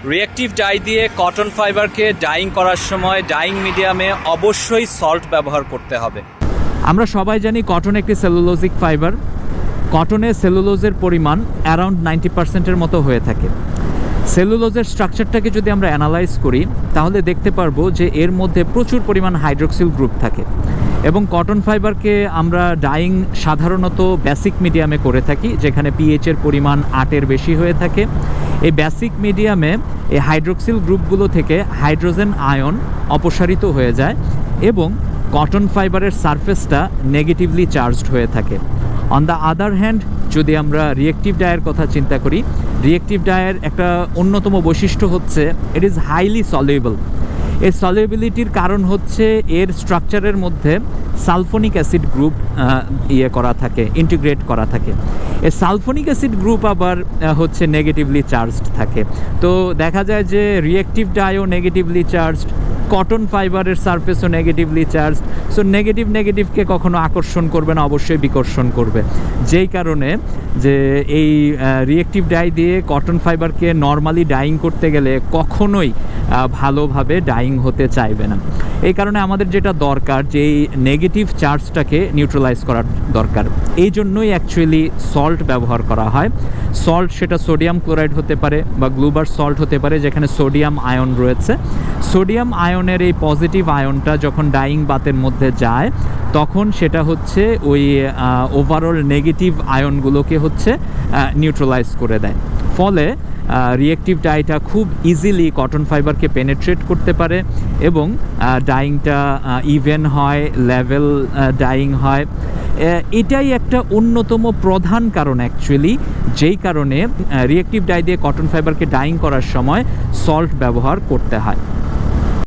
Reactive die দিয়ে cotton ফাইবারকে dyeing করার সময় ডাইং মিডিয়ামে অবশ্যই সল্ট ব্যবহার করতে হবে। আমরা সবাই জানি কটন একটি সেলুলোজিক ফাইবার। কটনে সেলুলোজের পরিমাণ অ্যারাউন্ড 90%-এর মতো হয়ে থাকে। সেলুলোজের স্ট্রাকচারটাকে যদি আমরা অ্যানালাইজ করি তাহলে দেখতে পারবো যে এর মধ্যে প্রচুর পরিমাণ হাইড্রোক্সিল গ্রুপ থাকে এবং কটন ফাইবারকে আমরা ডাইং সাধারণত বেসিক মিডিয়ামে করে থাকি, যেখানে পিএইচের পরিমাণ 8-এর বেশি হয়ে থাকে। এই বেসিক মিডিয়ামে এই হাইড্রোক্সিল গ্রুপগুলো থেকে হাইড্রোজেন আয়ন অপসারিত হয়ে যায় এবং কটন ফাইবারের সারফেসটা নেগেটিভলি চার্জড হয়ে থাকে। অন দ্য আদার হ্যান্ড, যদি আমরা রিঅ্যাক্টিভ ডাইয়ের কথা চিন্তা করি, রিঅ্যাক্টিভ ডাইয়ের একটা অন্যতম বৈশিষ্ট্য হচ্ছে ইট ইজ হাইলি সলিউবল। এই সলিউবিলিটির কারণ হচ্ছে এর স্ট্রাকচারের মধ্যে সালফোনিক অ্যাসিড গ্রুপ করা থাকে, ইন্টিগ্রেট করা থাকে। এই সালফোনিক অ্যাসিড গ্রুপ আবার হচ্ছে নেগেটিভলি চার্জড থাকে। তো দেখা যায় যে রিঅ্যাক্টিভ ডাইও নেগেটিভলি চার্জড, কটন ফাইবারের সারফেসও নেগেটিভলি চার্জ। সো নেগেটিভকে কখনো আকর্ষণ করবে না, অবশ্যই বিকর্ষণ করবে। যেই কারণে যে এই রিঅ্যাক্টিভ ডাই দিয়ে কটন ফাইবারকে নর্মালি ডাইং করতে গেলে কখনোই ভালোভাবে ডাইং হতে চাইবে না। এই কারণে আমাদের যেটা দরকার যে এই নেগেটিভ চার্জটাকে নিউট্রালাইজ করার দরকার। এই জন্যই অ্যাকচুয়ালি সল্ট ব্যবহার করা হয়। সল্ট সেটা সোডিয়াম ক্লোরাইড হতে পারে বা গ্লুবার সল্ট হতে পারে, যেখানে সোডিয়াম আয়ন রয়েছে। সোডিয়াম আয়নের এই পজিটিভ আয়নটা যখন ডাইং বাতের মধ্যে যায় তখন সেটা হচ্ছে ওই ওভারঅল নেগেটিভ আয়নগুলোকে হচ্ছে নিউট্রালাইজ করে দেয়। ফলে রিঅ্যাক্টিভ ডাইটা খুব ইজিলি কটন ফাইবারকে পেনেট্রেট করতে পারে এবং ডাইংটা ইভেন হয়, লেভেল ডাইং হয়। এটাই একটা অন্যতম প্রধান কারণ অ্যাকচুয়ালি, যেই কারণে রিঅ্যাক্টিভ ডাই দিয়ে কটন ফাইবারকে ডাইং করার সময় সল্ট ব্যবহার করতে হয়।